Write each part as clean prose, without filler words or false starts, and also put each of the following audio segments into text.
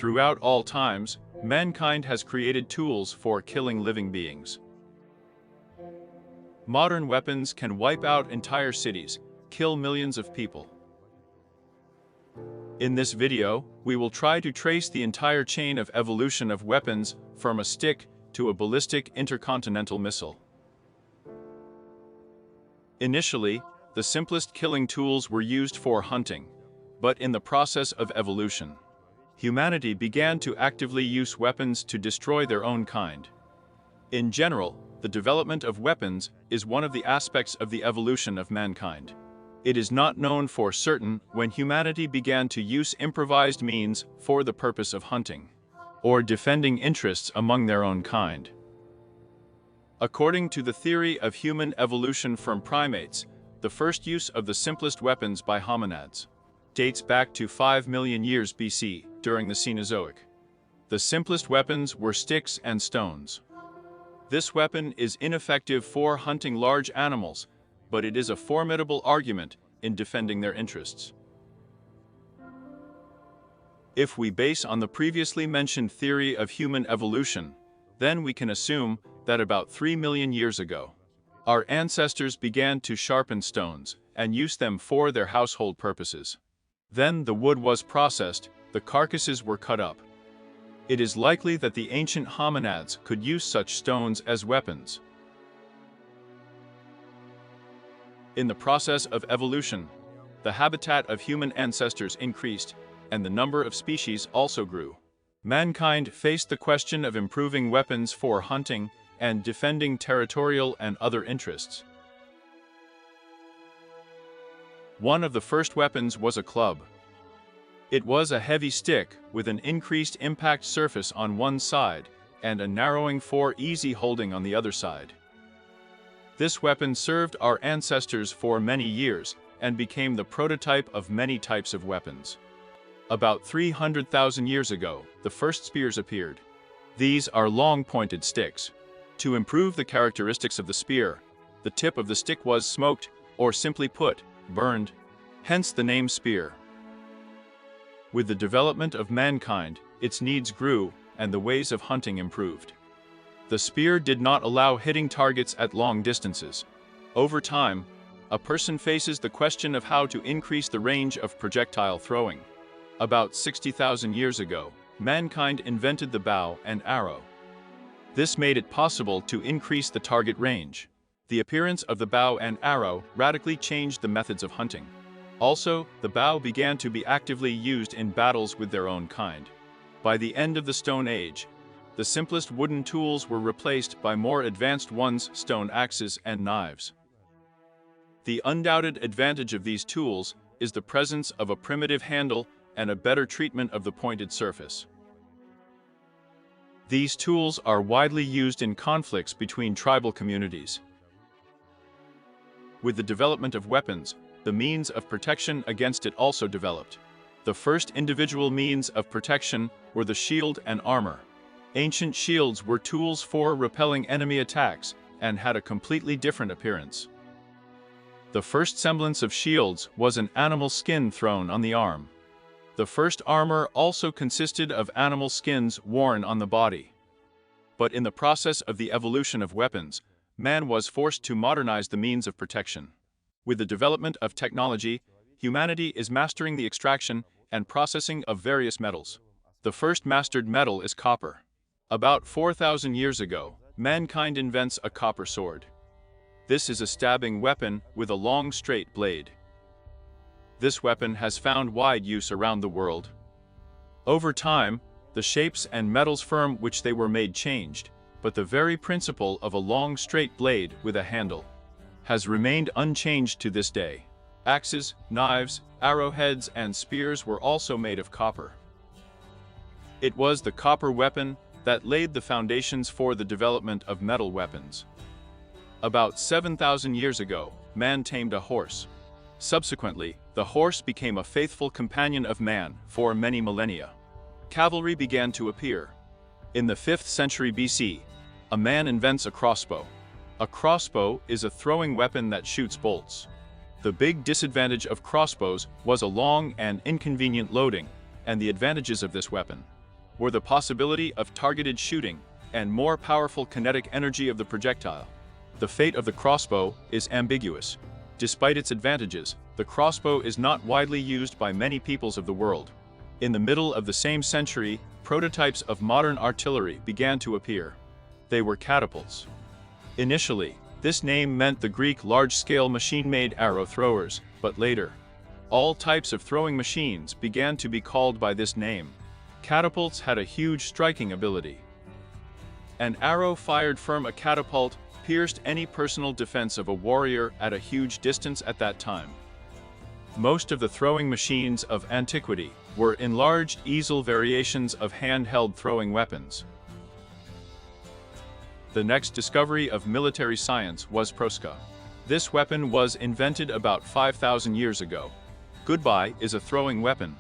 Throughout all times, mankind has created tools for killing living beings. Modern weapons can wipe out entire cities, kill millions of people. In this video, we will try to trace the entire chain of evolution of weapons from a stick to a ballistic intercontinental missile. Initially, the simplest killing tools were used for hunting, but in the process of evolution, humanity began to actively use weapons to destroy their own kind. In general, the development of weapons is one of the aspects of the evolution of mankind. It is not known for certain when humanity began to use improvised means for the purpose of hunting or defending interests among their own kind. According to the theory of human evolution from primates, the first use of the simplest weapons by hominids dates back to 5 million years BC, during the Cenozoic. The simplest weapons were sticks and stones. This weapon is ineffective for hunting large animals, but it is a formidable argument in defending their interests. If we base on the previously mentioned theory of human evolution, then we can assume that about 3 million years ago, our ancestors began to sharpen stones and use them for their household purposes. Then the wood was processed, the carcasses were cut up. It is likely that the ancient hominids could use such stones as weapons. In the process of evolution, the habitat of human ancestors increased, and the number of species also grew. Mankind faced the question of improving weapons for hunting and defending territorial and other interests. One of the first weapons was a club. It was a heavy stick with an increased impact surface on one side and a narrowing for easy holding on the other side. This weapon served our ancestors for many years and became the prototype of many types of weapons. About 300,000 years ago, the first spears appeared. These are long pointed sticks. To improve the characteristics of the spear, the tip of the stick was smoked, or simply put, burned, hence the name spear. With the development of mankind, its needs grew and the ways of hunting improved. The spear did not allow hitting targets at long distances. Over time, a person faces the question of how to increase the range of projectile throwing. About 60,000 years ago, mankind invented the bow and arrow. This made it possible to increase the target range. The appearance of the bow and arrow radically changed the methods of hunting. Also, the bow began to be actively used in battles with their own kind. By the end of the Stone Age, the simplest wooden tools were replaced by more advanced ones, stone axes and knives. The undoubted advantage of these tools is the presence of a primitive handle and a better treatment of the pointed surface. These tools are widely used in conflicts between tribal communities. With the development of weapons, the means of protection against it also developed. The first individual means of protection were the shield and armor. Ancient shields were tools for repelling enemy attacks and had a completely different appearance. The first semblance of shields was an animal skin thrown on the arm. The first armor also consisted of animal skins worn on the body. But in the process of the evolution of weapons, man was forced to modernize the means of protection. With the development of technology, humanity is mastering the extraction and processing of various metals. The first mastered metal is copper. About 4,000 years ago, mankind invents a copper sword. This is a stabbing weapon with a long straight blade. This weapon has found wide use around the world. Over time, the shapes and metals from which they were made changed, but the very principle of a long straight blade with a handle has remained unchanged to this day. Axes, knives, arrowheads, and spears were also made of copper. It was the copper weapon that laid the foundations for the development of metal weapons. About 7,000 years ago, man tamed a horse. Subsequently, the horse became a faithful companion of man for many millennia. Cavalry began to appear. In the 5th century BC, a man invents a crossbow. A crossbow is a throwing weapon that shoots bolts. The big disadvantage of crossbows was a long and inconvenient loading, and the advantages of this weapon. were the possibility of targeted shooting and more powerful kinetic energy of the projectile. The fate of the crossbow is ambiguous. Despite its advantages, the crossbow is not widely used by many peoples of the world. In the middle of the same century, prototypes of modern artillery began to appear. They were catapults. Initially, this name meant the Greek large-scale machine-made arrow throwers, but later, all types of throwing machines began to be called by this name. Catapults had a huge striking ability. An arrow fired from a catapult pierced any personal defense of a warrior at a huge distance at that time. Most of the throwing machines of antiquity were enlarged easel variations of handheld throwing weapons. The next discovery of military science was Proska. This weapon was invented about 5,000 years ago. Goodbye is a throwing weapon.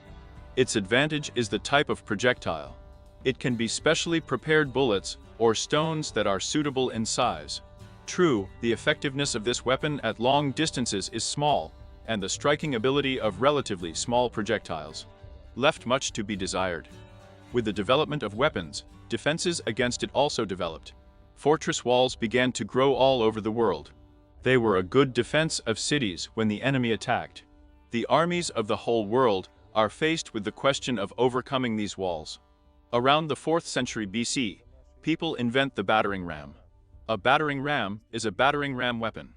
Its advantage is the type of projectile. It can be specially prepared bullets or stones that are suitable in size. True, the effectiveness of this weapon at long distances is small, and the striking ability of relatively small projectiles left much to be desired. With the development of weapons, defenses against it also developed. Fortress walls began to grow all over the world. They were a good defense of cities when the enemy attacked. The armies of the whole world are faced with the question of overcoming these walls. Around the 4th century BC, people invent the battering ram. A battering ram is a battering ram weapon.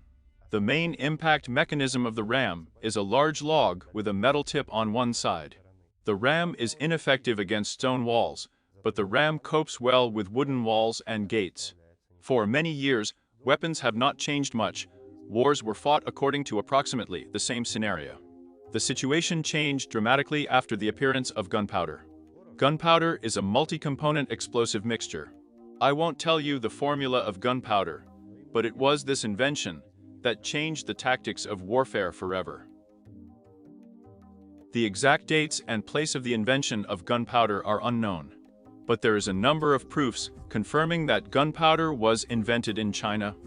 The main impact mechanism of the ram is a large log with a metal tip on one side. The ram is ineffective against stone walls, but the ram copes well with wooden walls and gates. For many years, weapons have not changed much. Wars were fought according to approximately the same scenario. The situation changed dramatically after the appearance of gunpowder. Gunpowder is a multi-component explosive mixture. I won't tell you the formula of gunpowder, but it was this invention that changed the tactics of warfare forever. The exact dates and place of the invention of gunpowder are unknown, but there is a number of proofs confirming that gunpowder was invented in China.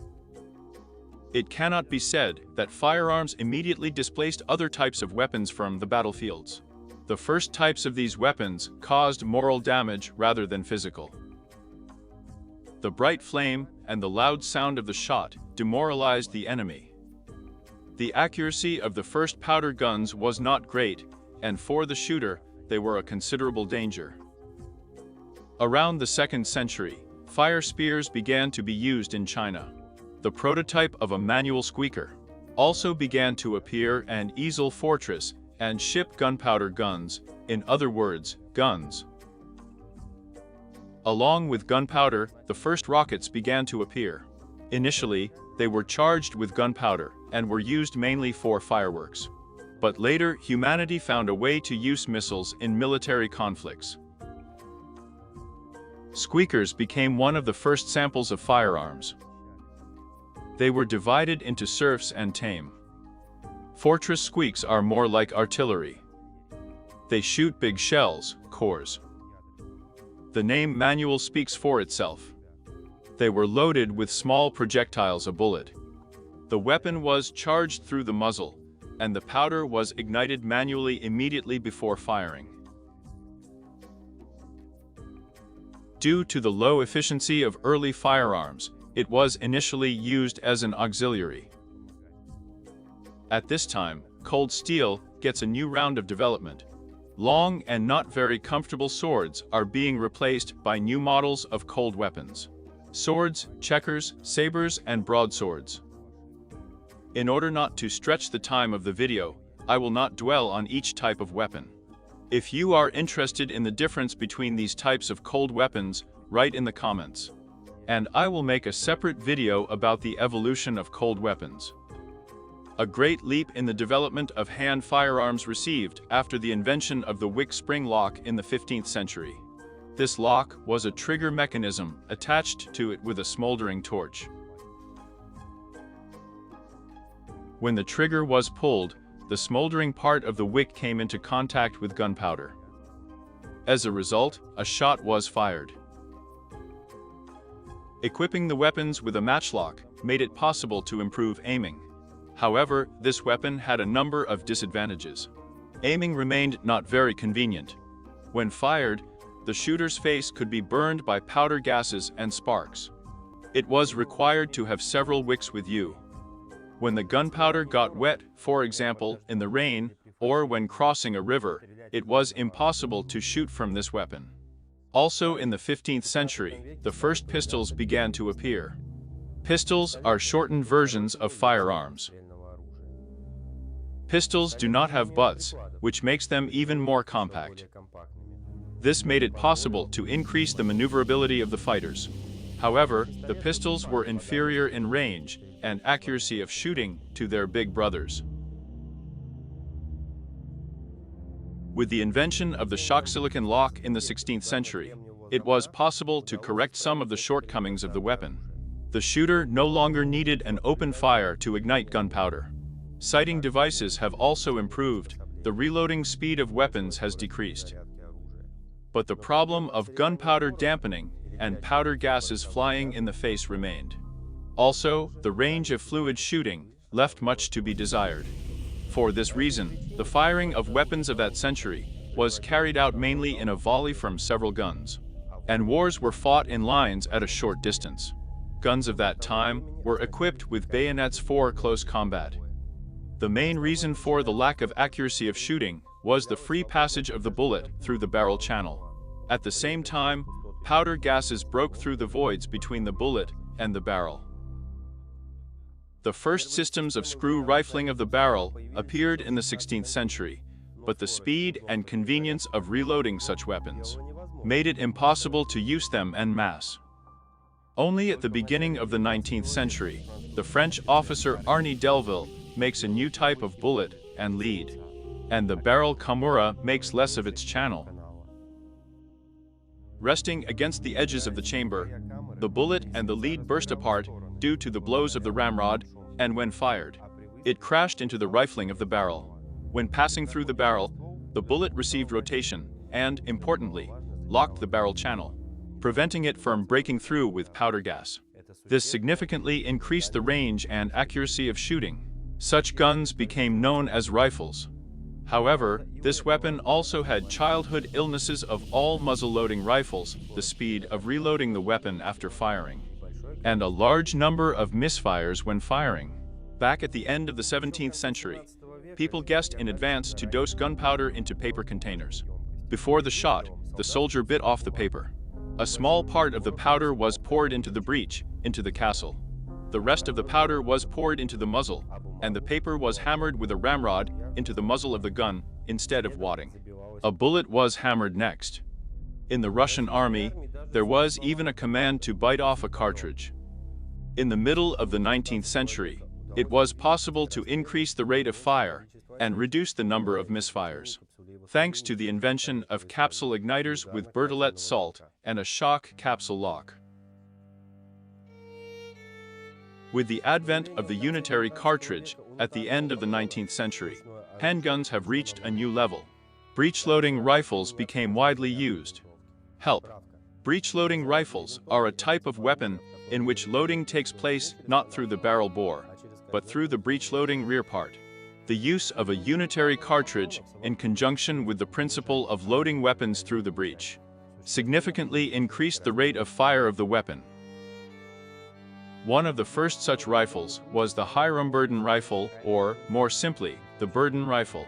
It cannot be said that firearms immediately displaced other types of weapons from the battlefields. The first types of these weapons caused moral damage rather than physical. The bright flame and the loud sound of the shot demoralized the enemy. The accuracy of the first powder guns was not great, and for the shooter, they were a considerable danger. Around the 2nd century, fire spears began to be used in China. The prototype of a manual squeaker also began to appear, and easel fortress and ship gunpowder guns, in other words, guns. Along with gunpowder, the first rockets began to appear. Initially, they were charged with gunpowder and were used mainly for fireworks. But later, humanity found a way to use missiles in military conflicts. Squeakers became one of the first samples of firearms. They were divided into serfs and tame. Fortress squeaks are more like artillery. They shoot big shells, cores. The name manual speaks for itself. They were loaded with small projectiles, a bullet. The weapon was charged through the muzzle, and the powder was ignited manually immediately before firing. Due to the low efficiency of early firearms, it was initially used as an auxiliary. At this time, cold steel gets a new round of development. Long and not very comfortable swords are being replaced by new models of cold weapons. Swords, checkers, sabers, and broadswords. In order not to stretch the time of the video, I will not dwell on each type of weapon. If you are interested in the difference between these types of cold weapons, write in the comments. And I will make a separate video about the evolution of cold weapons. A great leap in the development of hand firearms received after the invention of the wick spring lock in the 15th century. This lock was a trigger mechanism attached to it with a smoldering torch. When the trigger was pulled, the smoldering part of the wick came into contact with gunpowder. As a result, a shot was fired. Equipping the weapons with a matchlock made it possible to improve aiming. However, this weapon had a number of disadvantages. Aiming remained not very convenient. When fired, the shooter's face could be burned by powder gases and sparks. It was required to have several wicks with you. When the gunpowder got wet, for example, in the rain, or when crossing a river, it was impossible to shoot from this weapon. Also in the 15th century, the first pistols began to appear. Pistols are shortened versions of firearms. Pistols do not have butts, which makes them even more compact. This made it possible to increase the maneuverability of the fighters. However, the pistols were inferior in range and accuracy of shooting to their big brothers. With the invention of the shock silicon lock in the 16th century, it was possible to correct some of the shortcomings of the weapon. The shooter no longer needed an open fire to ignite gunpowder. Sighting devices have also improved. The reloading speed of weapons has decreased. But the problem of gunpowder dampening and powder gases flying in the face remained. Also, the range of fluid shooting left much to be desired. For this reason, the firing of weapons of that century was carried out mainly in a volley from several guns, and wars were fought in lines at a short distance. Guns of that time were equipped with bayonets for close combat. The main reason for the lack of accuracy of shooting was the free passage of the bullet through the barrel channel. At the same time, powder gases broke through the voids between the bullet and the barrel. The first systems of screw rifling of the barrel appeared in the 16th century, but the speed and convenience of reloading such weapons made it impossible to use them en masse. Only at the beginning of the 19th century, the French officer Arnie Delville makes a new type of bullet and lead, and the barrel Kamura makes less of its channel. Resting against the edges of the chamber, the bullet and the lead burst apart due to the blows of the ramrod, and when fired, it crashed into the rifling of the barrel. When passing through the barrel, the bullet received rotation and, importantly, locked the barrel channel, preventing it from breaking through with powder gas. This significantly increased the range and accuracy of shooting. Such guns became known as rifles. However, this weapon also had childhood illnesses of all muzzle-loading rifles, the speed of reloading the weapon after firing, and a large number of misfires when firing. Back at the end of the 17th century, people guessed in advance to dose gunpowder into paper containers. Before the shot, the soldier bit off the paper. A small part of the powder was poured into the breech, into the castle. The rest of the powder was poured into the muzzle, and the paper was hammered with a ramrod into the muzzle of the gun instead of wadding. A bullet was hammered next. In the Russian army, there was even a command to bite off a cartridge. In the middle of the 19th century, it was possible to increase the rate of fire and reduce the number of misfires, thanks to the invention of capsule igniters with berthollet salt and a shock capsule lock. With the advent of the unitary cartridge at the end of the 19th century, handguns have reached a new level. Breech-loading rifles became widely used. Help! Breech-loading rifles are a type of weapon in which loading takes place not through the barrel bore, but through the breech-loading rear part. The use of a unitary cartridge in conjunction with the principle of loading weapons through the breech significantly increased the rate of fire of the weapon. One of the first such rifles was the Hiram Burden rifle, or, more simply, the Burden rifle.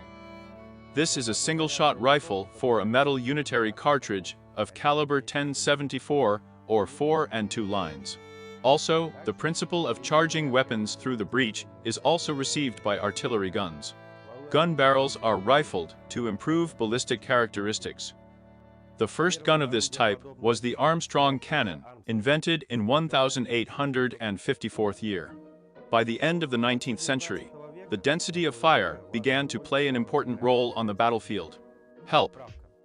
This is a single-shot rifle for a metal unitary cartridge of caliber 10-74 or 4 and 2 lines. Also, the principle of charging weapons through the breech is also received by artillery guns. Gun barrels are rifled to improve ballistic characteristics. The first gun of this type was the Armstrong cannon, invented in 1854 year. By the end of the 19th century, the density of fire began to play an important role on the battlefield. Help!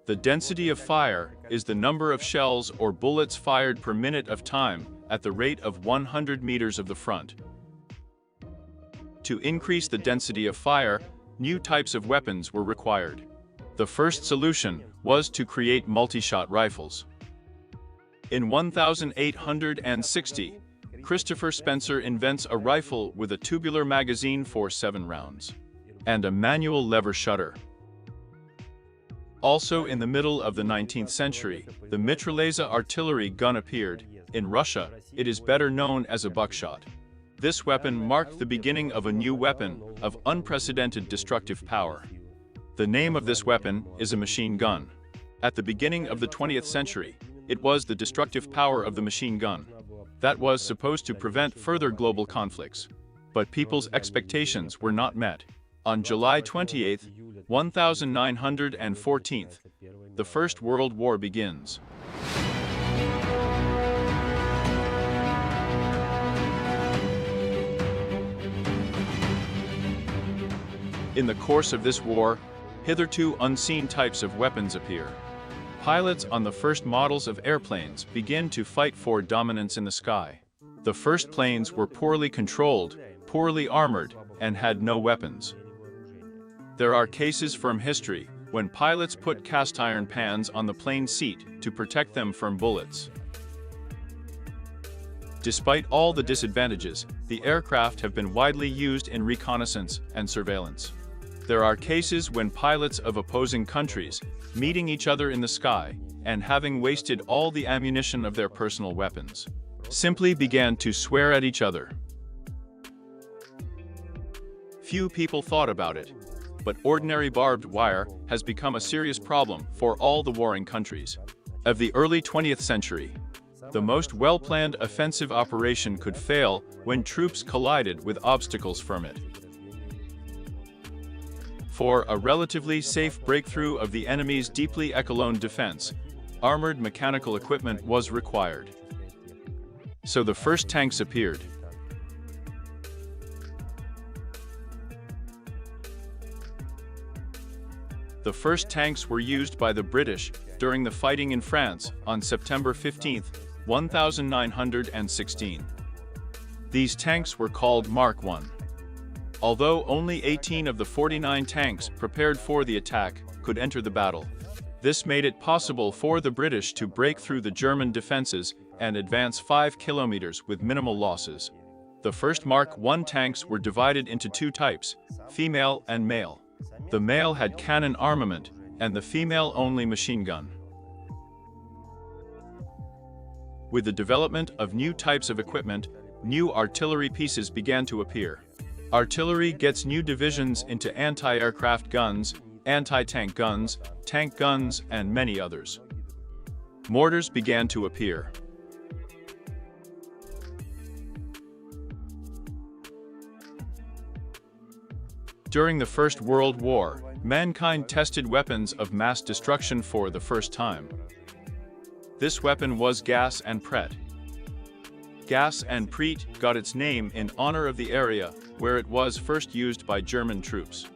The density of fire is the number of shells or bullets fired per minute of time at the rate of 100 meters of the front. To increase the density of fire, new types of weapons were required. The first solution was to create multi-shot rifles. In 1860, Christopher Spencer invents a rifle with a tubular magazine for 7 rounds and a manual lever shutter. Also in the middle of the 19th century, the mitrailleza artillery gun appeared. In Russia, it is better known as a buckshot. This weapon marked the beginning of a new weapon of unprecedented destructive power. The name of this weapon is a machine gun. At the beginning of the 20th century, it was the destructive power of the machine gun that was supposed to prevent further global conflicts. But people's expectations were not met. On July 28, 1914, the First World War begins. In the course of this war, hitherto unseen types of weapons appear. Pilots on the first models of airplanes begin to fight for dominance in the sky. The first planes were poorly controlled, poorly armored, and had no weapons. There are cases from history when pilots put cast iron pans on the plane seat to protect them from bullets. Despite all the disadvantages, the aircraft have been widely used in reconnaissance and surveillance. There are cases when pilots of opposing countries, meeting each other in the sky, and having wasted all the ammunition of their personal weapons, simply began to swear at each other. Few people thought about it, but ordinary barbed wire has become a serious problem for all the warring countries. Of the early 20th century, the most well-planned offensive operation could fail when troops collided with obstacles from it. For a relatively safe breakthrough of the enemy's deeply echeloned defense, armored mechanical equipment was required. So the first tanks appeared. The first tanks were used by the British during the fighting in France on September 15, 1916. These tanks were called Mark I. Although only 18 of the 49 tanks prepared for the attack could enter the battle, this made it possible for the British to break through the German defenses and advance 5 kilometers with minimal losses. The first Mark I tanks were divided into two types, female and male. The male had cannon armament, and the female only machine gun. With the development of new types of equipment, new artillery pieces began to appear. Artillery gets new divisions into anti-aircraft guns, anti-tank guns, tank guns, and many others. Mortars began to appear. During the First World War, mankind tested weapons of mass destruction for the first time. This weapon was gas and Pret. Gas and Pret got its name in honor of the area where it was first used by German troops.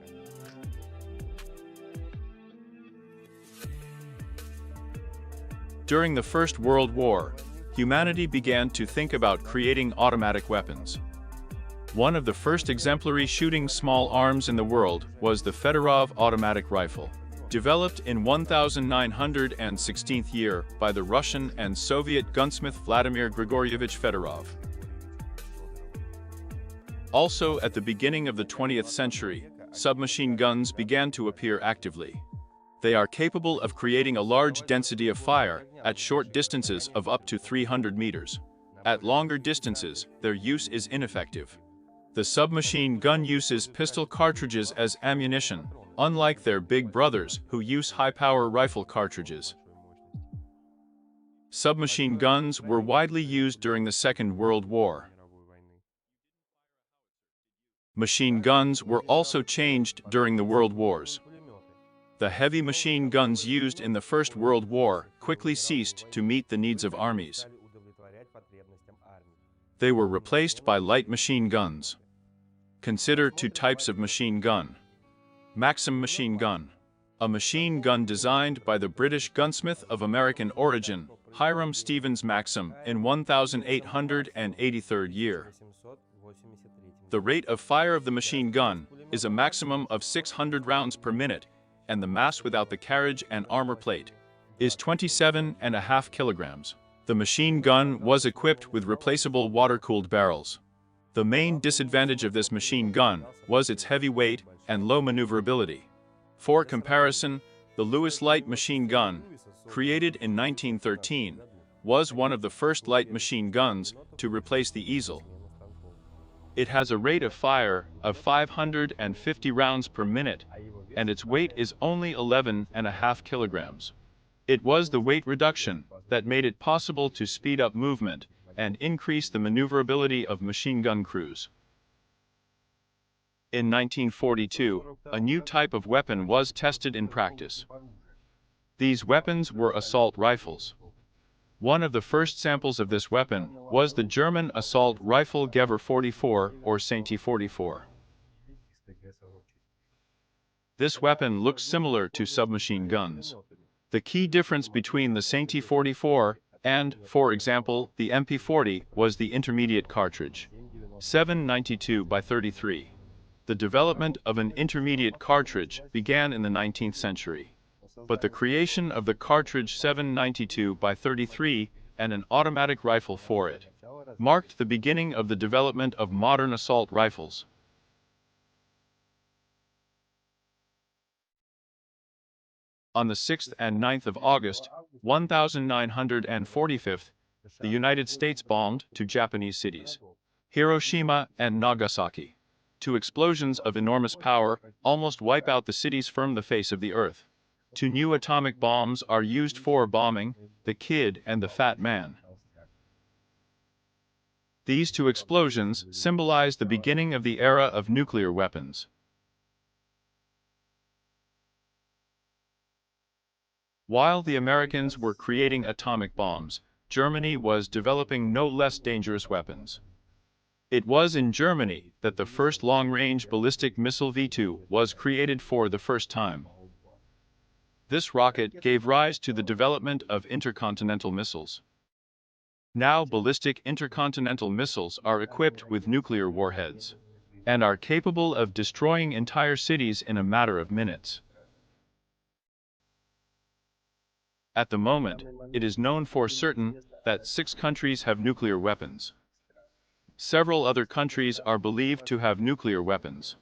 During the First World War, humanity began to think about creating automatic weapons. One of the first exemplary shooting small arms in the world was the Fedorov automatic rifle, developed in 1916th year by the Russian and Soviet gunsmith Vladimir Grigorievich Fedorov. Also at the beginning of the 20th century, submachine guns began to appear actively. They are capable of creating a large density of fire at short distances of up to 300 meters. At longer distances, their use is ineffective. The submachine gun uses pistol cartridges as ammunition, unlike their big brothers who use high-power rifle cartridges. Submachine guns were widely used during the Second World War. Machine guns were also changed during the World Wars. The heavy machine guns used in the First World War quickly ceased to meet the needs of armies. They were replaced by light machine guns. Consider two types of machine gun. Maxim machine gun. A machine gun designed by the British gunsmith of American origin, Hiram Stevens Maxim, in 1883 year. The rate of fire of the machine gun is a maximum of 600 rounds per minute, and the mass without the carriage and armor plate is 27.5 kilograms. The machine gun was equipped with replaceable water-cooled barrels. The main disadvantage of this machine gun was its heavy weight and low maneuverability. For comparison, The Lewis light machine gun, created in 1913, was one of the first light machine guns to replace the easel. It has a rate of fire of 550 rounds per minute, and its weight is only 11.5 kilograms. It was the weight reduction that made it possible to speed up movement and increase the maneuverability of machine gun crews. In 1942, a new type of weapon was tested in practice. These weapons were assault rifles. One of the first samples of this weapon was the German assault rifle Gewehr 44 or Sainte 44. This weapon looks similar to submachine guns. The key difference between the Sainte 44 and, for example, the MP40 was the intermediate cartridge, 7.92 by 33. The development of an intermediate cartridge began in the 19th century. But the creation of the cartridge 7.92 by 33 and an automatic rifle for it marked the beginning of the development of modern assault rifles. On the 6th and 9th of August, 1945, the United States bombed two Japanese cities, Hiroshima and Nagasaki. Two explosions of enormous power almost wipe out the cities from the face of the earth. Two new atomic bombs are used for bombing, the Kid and the Fat Man. These two explosions symbolize the beginning of the era of nuclear weapons. While the Americans were creating atomic bombs, Germany was developing no less dangerous weapons. It was in Germany that the first long-range ballistic missile V2 was created for the first time. This rocket gave rise to the development of intercontinental missiles. Now ballistic intercontinental missiles are equipped with nuclear warheads and are capable of destroying entire cities in a matter of minutes. At the moment, it is known for certain that 6 countries have nuclear weapons. Several other countries are believed to have nuclear weapons.